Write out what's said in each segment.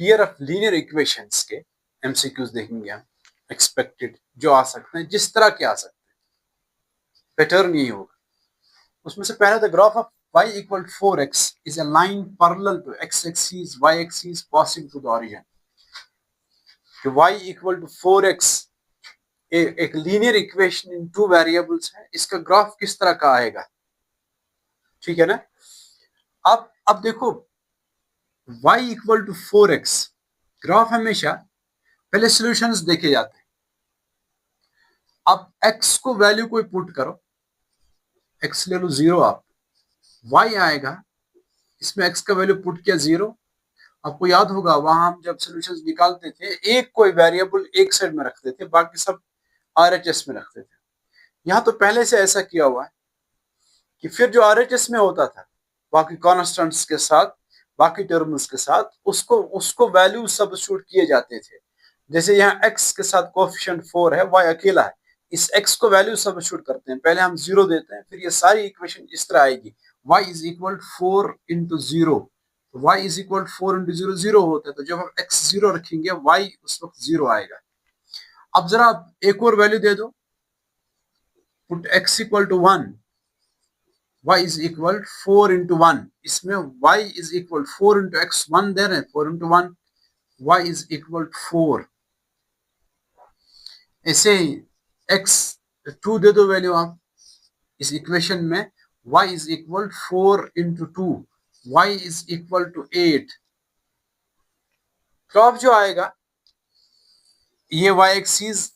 Pair of linear equations के MCQs देखेंगे हम, एक्सपेक्टेड जो आ सकते हैं, जिस तरह के आ सकते हैं, पैटर्न यही होगा। उसमें से पहला, the graph of y equal 4x is a line parallel to x axis y axis passing through the origin। y equal to 4x एक linear equation in two variables है, इसका ग्राफ किस तरह का आएगा, ठीक है ना। अब देखो y equal to 4x, graph हमेशा पहले सॉल्यूशंस देखे जाते हैं। अब x को वैल्यू कोई पुट करो, x ले लो 0, आप y आएगा, इसमें x का वैल्यू पुट किया 0। आपको याद होगा वहां हम जब सॉल्यूशंस निकालते थे, एक कोई वेरिएबल एक साइड में रखते थे, बाकी सब RHS में रखते थे। यहाँ तो पहले से ऐसा किया हुआ है कि फिर जो RHS में होता था बाकी कॉन्स्टेंट्स के साथ, बाकी टर्म्स के साथ, उसको वैल्यू सब्स्टिट्यूट किए जाते थे। जैसे यहाँ x के साथ कोएफिशिएंट 4 है, y अकेला है, इस x को वैल्यू सब्स्टिट्यूट करते हैं, पहले हम 0 देते हैं, फिर ये सारी इक्वेशन इस तरह आएगी, y is equal 4 into 0। y is equal 4 into 0 0 होता है, तो जब हम x 0 रखेंगे y उस वक्त 0 आएगा। अब जरा एक और वैल्यू दे दो, put x equal to 1, y is equal 4 into 1, इसमें y is equal 4 into x 1 दे रहे हैं, 4 इंटू 1, y इज इक्वल 4। ऐसे ही x 2 दे दो वैल्यू आप इस इक्वेशन में, y is equal 4 into 2, y is equal to 8। Graph जो आएगा, ये y एक्सिस,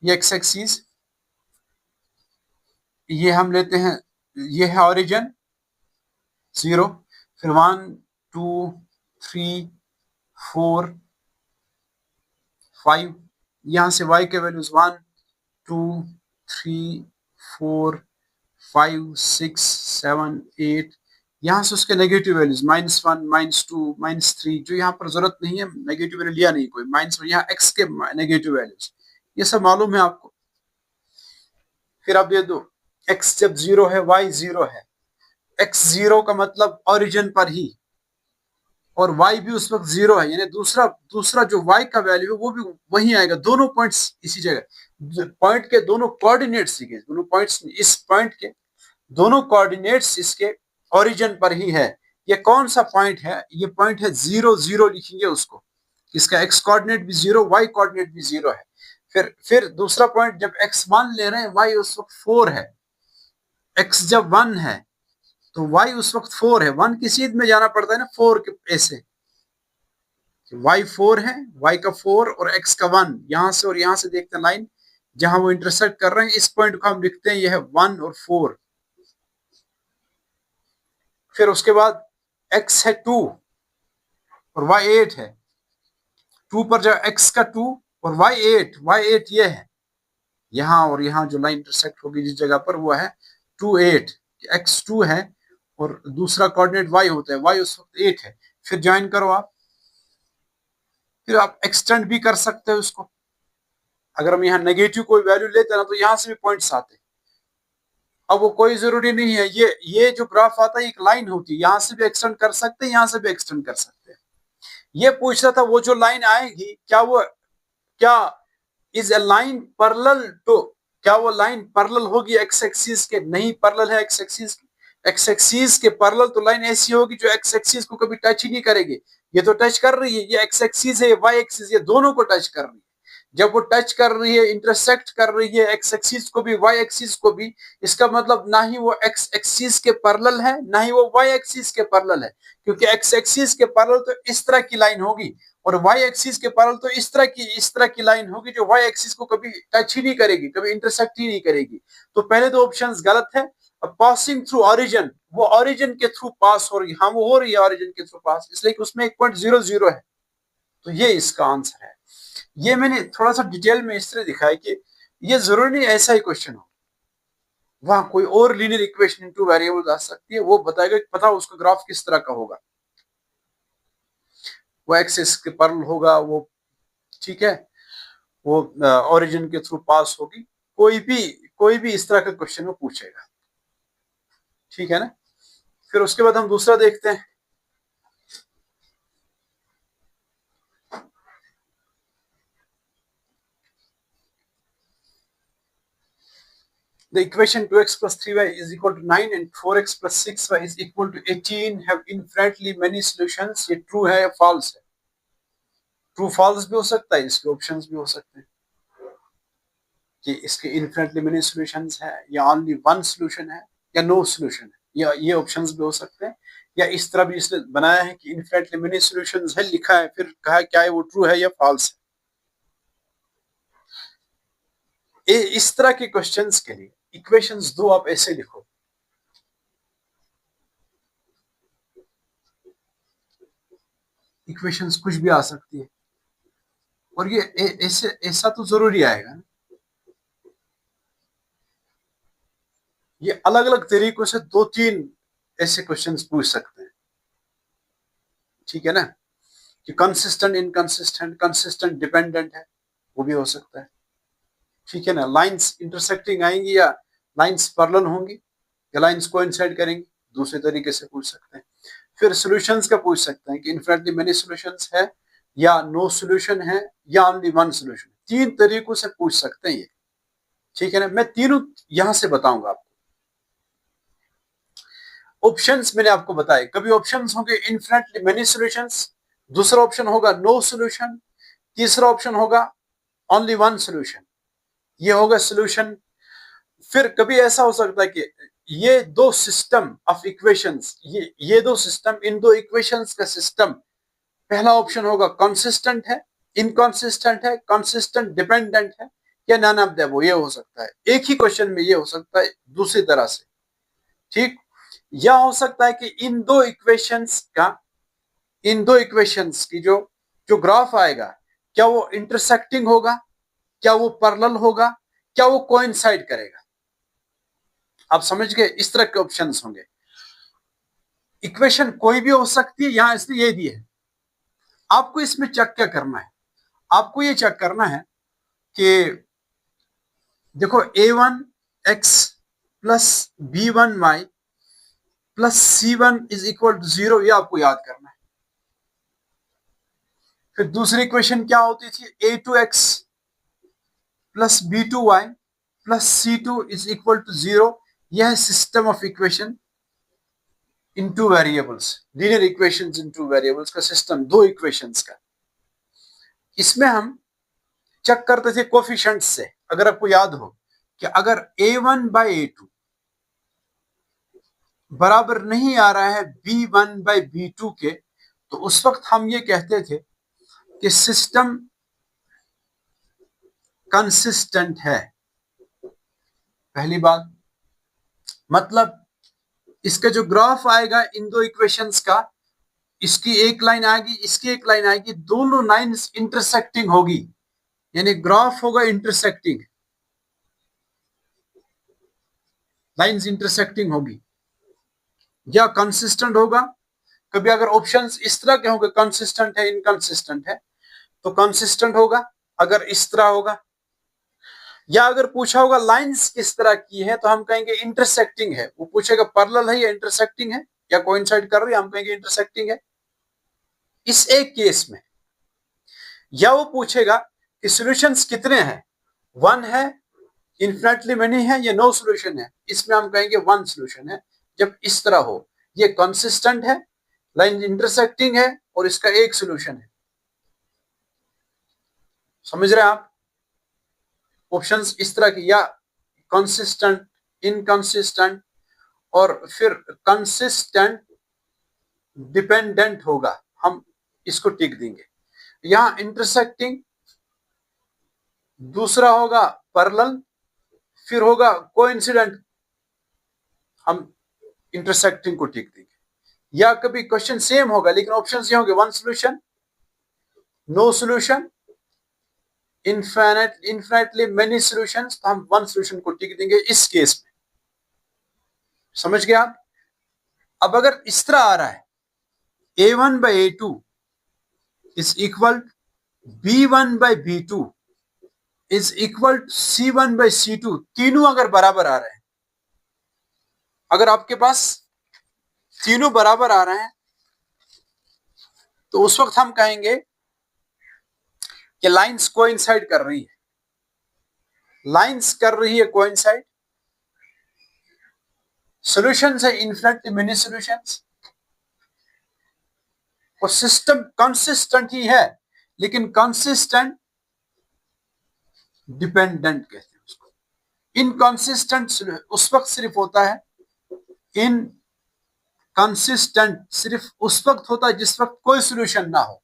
ये x एक्सिस, ये हम लेते हैं, ये है ओरिजिन 0, फिर 1 2 3 4 5, यहां से y के वैल्यूज 1 2 3 4 5 6 7 8, यहां से उसके नेगेटिव वैल्यूज -1 -2 -3, जो यहाँ पर जरूरत नहीं है, नेगेटिव वैल्यू लिया नहीं कोई, -1, यहाँ x के नेगेटिव वैल्यूज, ये सब मालूम है आपको। फिर आप ये दो, x जब 0 है y 0 है, x 0 का मतलब ओरिजिन पर ही, और y भी उस वक्त 0 है, यानी दूसरा जो y का वैल्यू है वो भी वही आएगा, दोनों पॉइंट्स इसी जगह, पॉइंट के दोनों कोऑर्डिनेट्स, दोनों पॉइंट्स, इस पॉइंट के दोनों कोऑर्डिनेट्स इसके ओरिजिन पर ही है। ये कौन सा पॉइंट है, ये पॉइंट है 0 0 लिखेंगे उसको, इसका x कोऑर्डिनेट भी 0, y कोऑर्डिनेट भी 0 है। फिर दूसरा पॉइंट, जब x 1 ले रहे हैं, y उस वक्त 4 है, x जब 1 है तो y उस वक्त 4 है, 1 की सीध में जाना पड़ता है ना, 4 के ऐसे, y 4 है, y का 4 और x का 1, यहां से और यहां से देखते हैं लाइन जहां वो इंटरसेक्ट कर रहे हैं, इस पॉइंट को हम लिखते हैं, यह है 1 और 4। फिर उसके बाद x है 2 और y 8 है, 2 पर जब x का 2 और y 8 ये है, यहाँ और यहाँ जो लाइन इंटरसेक्ट होगी जिस जगह पर, वो है 2 8, x 2 है और दूसरा कोऑर्डिनेट y होता है, y उस वक्त 8 है। फिर ज्वाइन करो आप, फिर आप एक्सटेंड भी कर सकते हो उसको, अगर हम यहाँ नेगेटिव कोई वैल्यू लेते हैं ना, तो यहाँ से भी पॉइंट्स आते हैं। अब वो कोई जरूरी नहीं है, ये जो ग्राफ आता है एक लाइन होती है, यहाँ से भी एक्सटेंड कर सकते हैं, यहाँ से भी एक्सटेंड कर सकते हैं। ये पूछ रहा था, वो जो लाइन आएगी क्या is a line parallel to, क्या वो लाइन पैरेलल होगी एक्स एक्सिस के? नहीं, पैरेलल है एक्स एक्सिस के। एक्स एक्सिस के पैरेलल तो लाइन ऐसी होगी जो एक्स एक्सिस को कभी टच ही नहीं करेगी। ये तो टच कर रही है, ये एक्स एक्सिस है, वाई एक्सिस, ये दोनों को टच कर रही है। जब वो टच कर रही है, इंटरसेक्ट कर रही है एक्स एक्सिस को भी, वाई एक्सिस को भी, इसका मतलब ना ही वो एक्स एक्सिस के पैरेलल है, ना ही वो वाई एक्सिस के पैरेलल है, क्योंकि एक्स एक्सिस के पैरेलल तो इस तरह की लाइन होगी और वाई एक्सिस के पैरेलल तो इस तरह की लाइन होगी जो वाई एक्सिस को कभी टच ही नहीं करेगी, कभी इंटरसेक्ट ही नहीं करेगी। तो पहले दो ऑप्शंस गलत है। पासिंग थ्रू ओरिजिन, वो ओरिजिन के थ्रू पास हो रही, हाँ वो हो रही है ओरिजिन के थ्रू पास, इसलिए कि उसमें 1.00 है, तो ये इसका आंसर है। ये मैंने थोड़ा सा डिटेल में इस तरह दिखाया कि ये जरूरी नहीं ऐसा ही क्वेश्चन हो, वहां कोई और linear equation in two variables आ सकती है, वो बताएगा, पता उसका ग्राफ किस तरह का होगा, वो एक्सिस के पैरेलल होगा, वो ठीक है, वो ओरिजिन के थ्रू पास होगी, कोई भी इस तरह का क्वेश्चन वो पूछेगा, ठीक है ना। फिर उसके बाद हम दूसरा देखते हैं, The equation 2x plus 3y is equal to 9 and 4x plus 6y is equal to 18 have infinitely many solutions. ये true है या false है? True false भी हो सकता है, इसके options भी हो सकते हैं कि इसके infinitely many solutions है या only one solution है या no solution है, या ये options भी हो सकते हैं, या इस तरह भी इसने बनाया है कि infinitely many solutions है, लिखा है, फिर कहा क्या है वो true है या false है। इस तरह के क्वेश्चंस के लिए इक्वेशंस दो आप ऐसे लिखो, इक्वेशंस कुछ भी आ सकती है, और ये ऐसे ऐसा तो जरूरी आएगा ना, ये अलग अलग तरीकों से दो तीन ऐसे क्वेश्चंस पूछ सकते हैं, ठीक है ना, कि कंसिस्टेंट इनकंसिस्टेंट, कंसिस्टेंट डिपेंडेंट है, वो भी हो सकता है, ठीक है ना, लाइंस इंटरसेक्टिंग आएंगी या लाइंस पैरेलल होंगी या लाइंस कोइंसाइड करेंगी, दूसरे तरीके से पूछ सकते हैं। फिर सॉल्यूशंस का पूछ सकते हैं कि इनफिनिटली मेनी सॉल्यूशंस है या नो सॉल्यूशन है या ओनली वन सॉल्यूशन, तीन तरीकों से पूछ सकते हैं ये, ठीक है ना। मैं तीनों यहां से बताऊंगा आपको। ऑप्शंस मैंने आपको बताए, कभी ऑप्शंस होंगे इनफिनिटली मेनी सॉल्यूशंस, दूसरा ऑप्शन होगा नो सॉल्यूशन, तीसरा ऑप्शन होगा ओनली वन सॉल्यूशन, ये होगा सॉल्यूशन। फिर कभी ऐसा हो सकता है कि ये दो सिस्टम ऑफ इक्वेशंस, ये दो सिस्टम, इन दो इक्वेशंस का सिस्टम, पहला ऑप्शन होगा कंसिस्टेंट है, इनकंसिस्टेंट है, कंसिस्टेंट डिपेंडेंट है, या नन ऑफ द, वो ये हो सकता है। एक ही क्वेश्चन में ये हो सकता है दूसरी तरह से, ठीक। या हो सकता है कि इन दो इक्वेशंस की जो जो ग्राफ आएगा, क्या वो इंटरसेक्टिंग होगा, क्या वो पैरेलल होगा, क्या वो कोइंसाइड करेगा। आप समझ गए, इस तरह के ऑप्शंस होंगे। इक्वेशन कोई भी हो सकती है, यहां इसलिए ये दिए है। आपको इसमें चेक क्या करना है, आपको ये चेक करना है कि देखो a1x plus b1y plus c1 is equal to 0, ये आपको याद करना है। फिर दूसरी इक्वेशन क्या होती थी, a2x plus b2y plus c2 is equal to 0, यह है system of equation in two variables, linear equations in two variables का सिस्टम, दो इक्वेशंस का। इसमें हम चेक करते थे कोफिशिएंट्स से। अगर आपको याद हो कि अगर a1 बाई a2 बराबर नहीं आ रहा है b1 बाई b2 के, तो उस वक्त हम ये कहते थे कि सिस्टम कंसिस्टेंट है। पहली बात, मतलब इसका जो ग्राफ आएगा इन दो इक्वेशंस का, इसकी एक लाइन आएगी, इसकी एक लाइन आएगी, दोनों लाइंस इंटरसेक्टिंग होगी, यानी ग्राफ होगा इंटरसेक्टिंग, लाइंस इंटरसेक्टिंग होगी, या कंसिस्टेंट होगा। कभी अगर ऑप्शंस इस तरह के होंगे, कंसिस्टेंट है इनकंसिस्टेंट है, तो कंसिस्टेंट होगा अगर इस तरह होगा। या अगर पूछा होगा लाइंस किस तरह की है, तो हम कहेंगे इंटरसेक्टिंग है। वो पूछेगा पैरेलल है या इंटरसेक्टिंग है या कोइंसाइड कर रही है, हम कहेंगे इंटरसेक्टिंग है, इस एक केस में। या वो पूछेगा कि सॉल्यूशंस कितने हैं, वन है, इनफिनिटली मेनी है, या नो सॉल्यूशन है, इसमें हम कहेंगे वन सॉल्यूशन है। जब इस तरह हो, ये कंसिस्टेंट है, लाइन इंटरसेक्टिंग है, और इसका एक सॉल्यूशन है। समझ रहे हैं आप? ऑप्शंस इस तरह की, या कंसिस्टेंट, इनकंसिस्टेंट, और फिर कंसिस्टेंट डिपेंडेंट होगा, हम इसको टिक देंगे। यहां इंटरसेक्टिंग, दूसरा होगा पैरेलल, फिर होगा कोइंसिडेंट, हम इंटरसेक्टिंग को टिक देंगे। या कभी क्वेश्चन सेम होगा लेकिन ऑप्शंस ये होंगे, one solution, no solution, infinitely many solutions, तो हम वन सॉल्यूशन को टिक देंगे इस केस में। समझ गए आप? अब अगर इस तरह आ रहा है a1 by a2 is equal b1 by b2 is equal c1 by c2, तीनों अगर बराबर आ रहे हैं, अगर आपके पास तीनों बराबर आ रहे हैं, तो उस वक्त हम कहेंगे कि लाइंस कोइंसाइड कर रही है, लाइंस कर रही है कोइंसाइड, सॉल्यूशंस है इन्फिनिटली मेनी सॉल्यूशंस, और सिस्टम कंसिस्टेंट ही है, लेकिन कंसिस्टेंट डिपेंडेंट कहते हैं उसको। इनकंसिस्टेंट उस वक्त सिर्फ होता है, इनकंसिस्टेंट सिर्फ उस वक्त होता है जिस वक्त कोई सॉल्यूशन ना हो।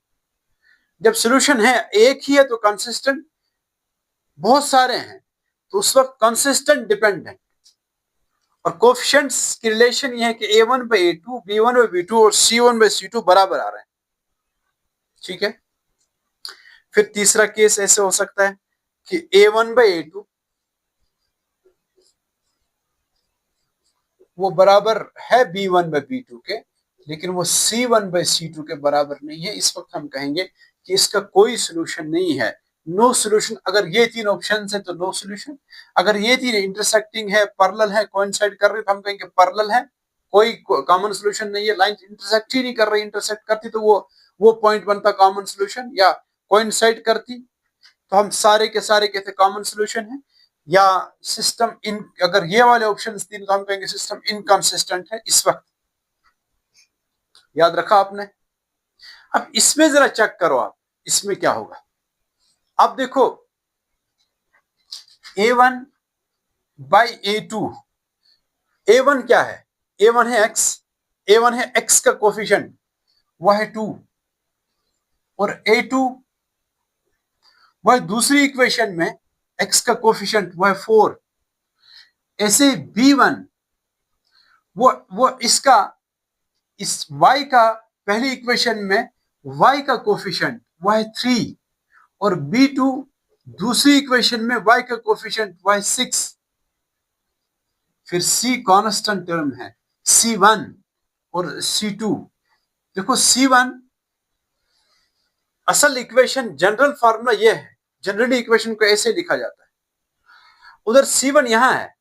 जब सॉल्यूशन है एक ही है तो कंसिस्टेंट, बहुत सारे हैं तो उस वक्त कंसिस्टेंट डिपेंडेंट। और कोफिशिएंट्स की रिलेशन ये है कि a1/a2, b1/b2 और c1/c2 बराबर आ रहे हैं। ठीक है, फिर तीसरा केस ऐसे हो सकता है कि a1/a2 वो बराबर है b1/b2 के, लेकिन वो c1/c2 के बराबर नहीं है। इस वक्त हम कहेंगे कि इसका कोई सोल्यूशन नहीं है, नो सोल्यूशन। अगर ये तीन ऑप्शन है तो नो सोल्यूशन, अगर ये तीन इंटरसेक्टिंग है, पैरेलल है, कोइंसाइड कर रही तो हम कहेंगे पैरेलल है, कोई कॉमन सोल्यूशन नहीं है। लाइन इंटरसेक्ट ही नहीं कर रही, इंटरसेक्ट करती तो वो पॉइंट बनता कॉमन सोल्यूशन, या कोइंसाइड करती तो हम सारे के सारे कहते कॉमन सोल्यूशन है। या सिस्टम इन, अगर ये वाले ऑप्शन तीन तो हम कहेंगे सिस्टम इनकंसिस्टेंट है इस वक्त। याद रखा आपने? अब इसमें जरा चेक करो आप, इसमें क्या होगा। अब देखो a1/a2, a1 क्या है? a1 है x, a1 है x का कोफिशिएंट वह है 2, और a2 वह दूसरी इक्वेशन में x का कोफिशिएंट वह है 4। ऐसे b1 वो इसका इस y का पहली इक्वेशन में y का कोफिशिएंट वह है 3, और b2 दूसरी इक्वेशन में y का कोफिशिएंट वह है 6। फिर c कांस्टेंट टर्म है, c1 और c2। देखो c1 असल इक्वेशन, जनरल फार्मूला ये है, जनरली इक्वेशन को ऐसे लिखा जाता है। उधर c1 यहां है,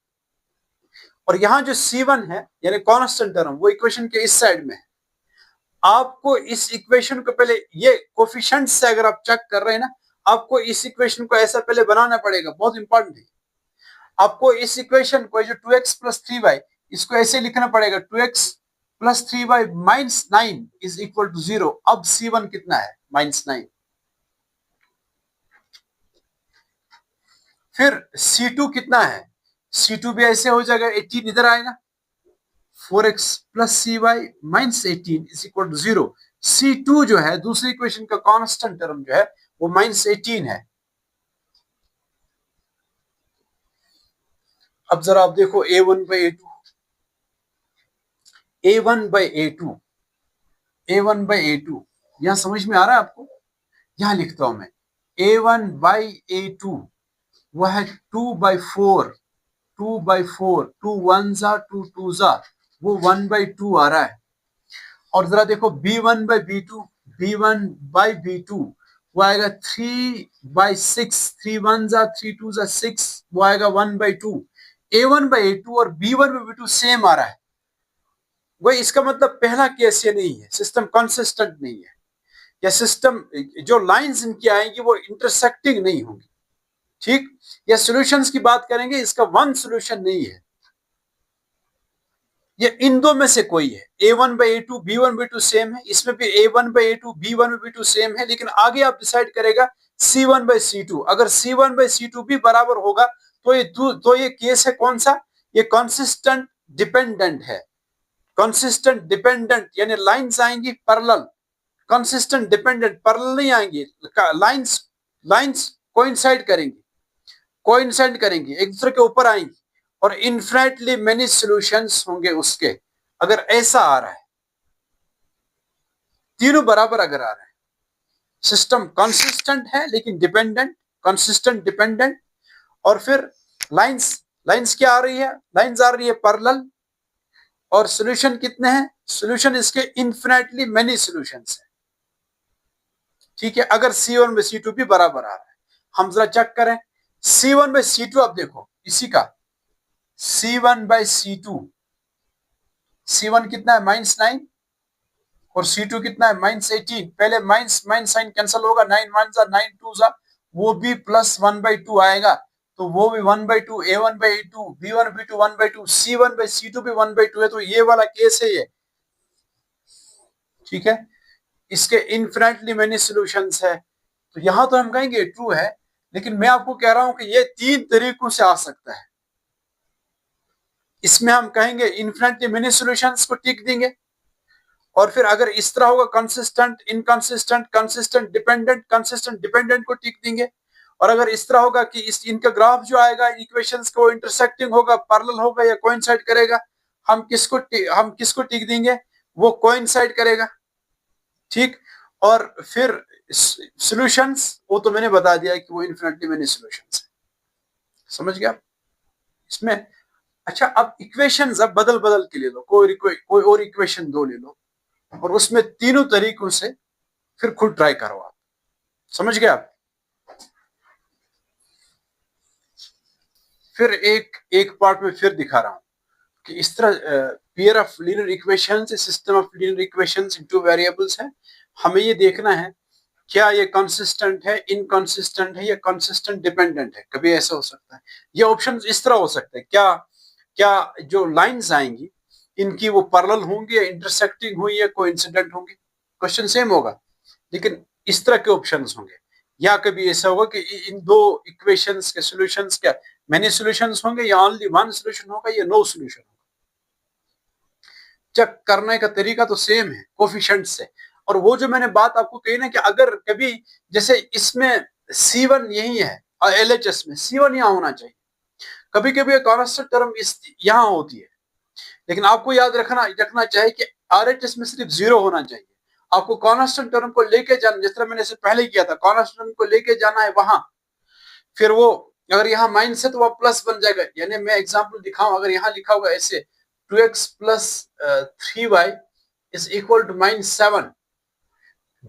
और यहां जो c1 है यानी कांस्टेंट टर्म वो इक्वेशन के इस साइड में है। आपको इस इक्वेशन को पहले, ये कोफिशिएंट से अगर आप चेक कर रहे हैं ना, आपको इस इक्वेशन को ऐसा पहले बनाना पड़ेगा, बहुत इंपॉर्टेंट है। आपको इस इक्वेशन को जो 2x + 3y इसको ऐसे लिखना पड़ेगा, 2x + 3y - 9 = 0। अब c1 कितना है? -9। फिर c2 कितना है? c2 भी ऐसे हो जाएगा, 18 इधर आएगा, 4x + cy - 18 = 0। c2 जो है दूसरी इक्वेशन का कांस्टेंट टर्म जो है वो -18 है। अब जरा आप देखो a1/a2, a1/a2, a1/a2 यहां समझ में आ रहा है आपको? यहां लिखता हूं मैं a1/a2 वह है 2/4, 2/4, 2 1 जा 2 2 जा, वो 1/2 आ रहा है। और जरा देखो b1/b2, b1/b2 वो आएगा 3/6, 3 1 जा 3 2 जा 6, वो आएगा 1/2। a1/a2 और b1/b2 सेम आ रहा है, वही इसका मतलब पहला केस ये नहीं है, सिस्टम कंसिस्टेंट नहीं है, या सिस्टम जो लाइंस इनकी आएंगी वो इंटरसेक्टिंग नहीं होंगी। ठीक, या सॉल्यूशंस की बात करेंगे, इसका वन सॉल्यूशन नहीं है, ये इन दो में से कोई है। a1/a2 b1/b2 सेम है, इसमें भी a1/a2 b1/b2 सेम है, लेकिन आगे आप डिसाइड करेगा c1/c2। अगर c1/c2 भी बराबर होगा तो ये केस है कौन सा? ये कंसिस्टेंट डिपेंडेंट है। कंसिस्टेंट डिपेंडेंट यानी लाइंस आएंगी पैरेलल, कंसिस्टेंट डिपेंडेंट पैरेलल नहीं आएंगी, लाइंस लाइंस कोइंसाइड करेंगी, कोइंसाइड करेंगी, एक दूसरे के ऊपर आएंगी, और इनफिनिटली मेनी सॉल्यूशंस होंगे उसके। अगर ऐसा आ रहा है, तीनों बराबर अगर आ रहा है, सिस्टम कंसिस्टेंट है लेकिन डिपेंडेंट, कंसिस्टेंट डिपेंडेंट, और फिर लाइंस लाइंस क्या आ रही है? लाइंस आ रही है पैरेलल, और सॉल्यूशन कितने हैं? सॉल्यूशन इसके इनफिनिटली मेनी सॉल्यूशंस है। ठीक है, अगर c1/c2 भी बराबर आ रहा है। हम जरा चेक करें c1/c2, अब देखो इसी का c1/c2, c1 कितना है? -9, और c2 कितना है? -18। पहले माइनस माइनस साइन कैंसिल होगा, 9 1 जा 9 2 जा, वो भी +1/2 आएगा, तो वो भी 1/2, A1/A2, B1B2 1/2, C1/C2 भी 1/2 है। तो ये वाला केस है ये, ठीक है। इसके इनफिनिटली मेनी सॉल्यूशंस है। तो यहां तो हम कहेंगे ट्रू है, लेकिन मैं आपको कह रहा हूं कि ये 3 तरीकों से आ सकता है। इसमें हम कहेंगे इनफिनिटली मेनी सॉल्यूशंस को टिक देंगे, और फिर अगर इस तरह होगा कंसिस्टेंट, इनकंसिस्टेंट, कंसिस्टेंट डिपेंडेंट को टिक देंगे। और अगर इस तरह होगा कि इस इनका ग्राफ जो आएगा इक्वेशंस को इंटरसेक्टिंग होगा, पैरेलल होगा या कोइंसाइड करेगा, हम किसको टिक देंगे, वो कोइंसाइड करेगा, ठीक। और फिर सॉल्यूशंस, वो तो मैंने बता दिया कि वो इनफिनिटली मेनी सॉल्यूशंस है। समझ गया इसमें। अच्छा, अब इक्वेशंस अब बदल बदल के ले लो, कोई और इक्वेशन दो ले लो, और उसमें तीनों तरीकों से फिर खुद ट्राई करो आप। समझ गए आप। फिर एक पार्ट में फिर दिखा रहा हूं कि इस तरह pair of linear equations, system of linear equations in two variables है। हमें ये देखना है क्या ये कंसिस्टेंट है, इनकंसिस्टेंट है या कंसिस्टेंट डिपेंडेंट है। कभी ऐसा हो सकता है, ये ऑप्शन इस तरह हो सकते हैं, क्या जो लाइंस आएंगी इनकी वो पैरेलल होंगी या इंटरसेक्टिंग हुई या कोइंसिडेंट होंगी। क्वेश्चन सेम होगा, लेकिन इस तरह के ऑप्शंस होंगे। या कभी ऐसा होगा कि इन दो इक्वेशंस के सॉल्यूशंस क्या मेनी सॉल्यूशंस होंगे, या ओनली वन सॉल्यूशन होगा, या नो सॉल्यूशन होगा। चेक करने का तरीका तो सेम है कोफिशिएंट से। और वो जो मैंने बात आपको कही ना कि अगर कभी जैसे इसमें C1 यही है और LHS में C1 यहाँ होना चाहिए, कभी कभी कांस्टेंट टर्म इस यहाँ होती है, लेकिन आपको याद रखना चाहिए कि RHS में सिर्फ 0 होना चाहिए। आपको कांस्टेंट टर्म को लेके जाना, जिस तरह मैंने इसे पहले किया था, कांस्टेंट टर्म को लेके जाना है वहां। फिर वो अगर यहाँ माइनस है तो वो प्लस बन जाएगा। यानी मैं एग्जांपल दिखाऊं, अगर यहाँ लिखा होगा ऐसे 2x plus 3y is equal to -7।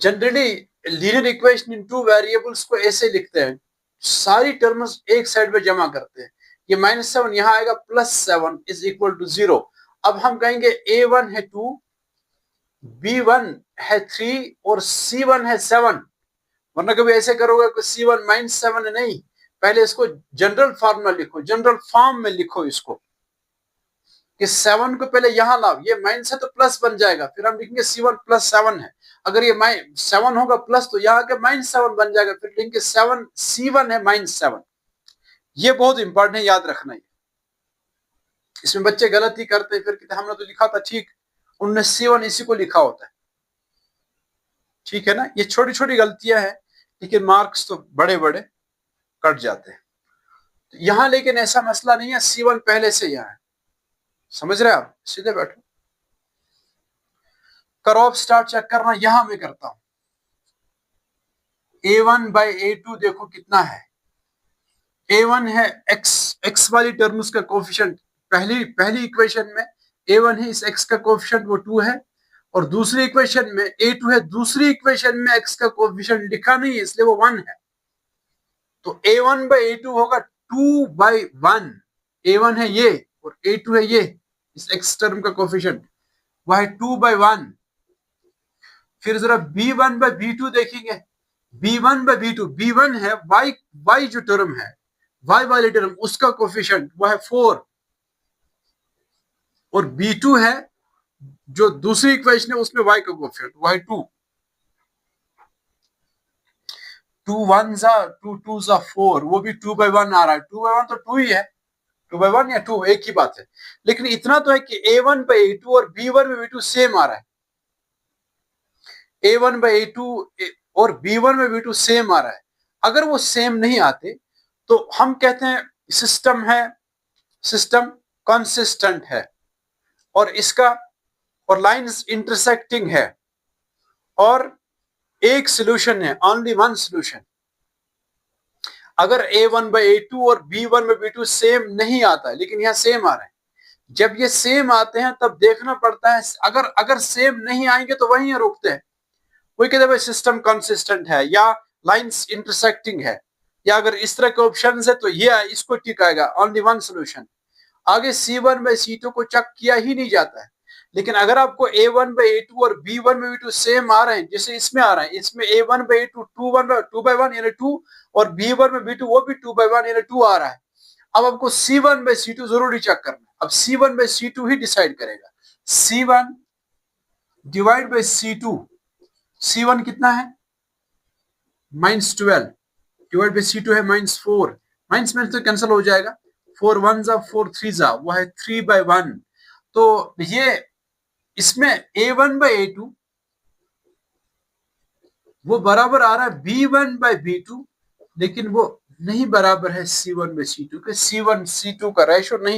Generally linear equation in two variables को ऐसे लिखते हैं, सारी टर्म्स एक साइड में जमा करते हैं। ये -7 यहाँ आएगा, +7 इज इक्वल टू 0। अब हम कहेंगे A1 है 2, B1 है 3 और C1 है 7। वरना कभी ऐसे करोगे कि C1 -7 है, नहीं, पहले इसको जनरल फॉर्मूला लिखो, जनरल फॉर्म में लिखो इसको कि 7 को पहले यहां लाओ, ये माइनस है तो प्लस बन जाएगा, फिर हम लिखेंगे C1 +7 है। अगर ये 7 होगा प्लस तो यहाँ के -7 बन जाएगा, फिर लिखेंगे 7 C1 है -7। ये बहुत इंपॉर्टेंट है, याद रखना है। इसमें बच्चे गलती करते हैं, फिर कहते हमने तो लिखा था ठीक, उनने C1 इसी को लिखा होता है, ठीक है ना। ये छोटी छोटी गलतियां हैं, लेकिन मार्क्स तो बड़े बड़े कट जाते हैं। यहां लेकिन ऐसा मसला नहीं है, C1 पहले से यहाँ है। समझ रहे आप, सीधे बैठो। करॉप स्टार्ट चेक करना, यहां मैं करता हूं। A1/A2 देखो कितना है। A1 है x वाली टर्म्स का कोफिशिएंट, पहली इक्वेशन में A1 है, इस x का कोफिशिएंट वो 2 है। और दूसरी इक्वेशन में A2 है, दूसरी इक्वेशन में x का कोफिशिएंट लिखा नहीं है इसलिए वो 1 है। तो A1/A2 होगा 2/1। A1 है ये और A2 है ये, इस x टर्म का कोफिशिएंट वह है 2/1। फिर जरा B1/B2 देखेंगे, B1/B2, B1 है y जो टर्म है, y वाली टर्म, उसका कोफिशिएंट वह है 4। और B2 है जो दूसरी इक्वेशन है, उसमें y का कोफिशिएंट वह है 2। 2 1s are 2 2s are 4, वो भी 2/1 आ रहा है। 2/1 तो 2 ही है, 2/1 या 2 एक ही बात है। लेकिन इतना तो है कि A1/A2 और B1/B2 सेम आ रहा है। A1/A2 और B1/B2 सेम आ रहा है। अगर वो सेम नहीं आते तो हम कहते हैं सिस्टम कंसिस्टेंट है, और इसका और लाइंस इंटरसेक्टिंग है, और एक सॉल्यूशन है, ओनली वन सॉल्यूशन। अगर A1/A2 और B1/B2 सेम नहीं आता है, लेकिन यहाँ सेम आ रहा है, जब ये सेम आते हैं तब देखना पड़ता है। अगर सेम नहीं आएंगे तो वहीं रुकते हैं, वही कहते हैं सिस्टम कंसिस्टेंट है या लाइंस इंटरसेक्टिंग है, या अगर इस तरह के ऑप्शन है तो ये इसको टिक आएगा, ओनली वन सॉल्यूशन। आगे C1/C2 को चेक किया ही नहीं जाता है। लेकिन अगर आपको A1/A2 और B1/B2 सेम आ रहे हैं, जैसे इसमें आ रहा है, इसमें A1/A2 2/1 यानी 2 और B1/B2 वो भी 2/1 यानी 2 आ रहा है, अब आपको C1/C2 जरूरी चेक करना। अब C1/C2 ही डिसाइड करेगा। C1 divide by C2, C1 कितना है -12 डिवाइड बाई C2 है -4, माइनस में तो कैंसिल हो जाएगा, 4 1 जा 4 3 जा, वो है 3/1। तो ये इसमें A1/A2 वो बराबर आ रहा है B1/B2, लेकिन वो नहीं बराबर है C1/C2 के। C1 C2 का रेशो नहीं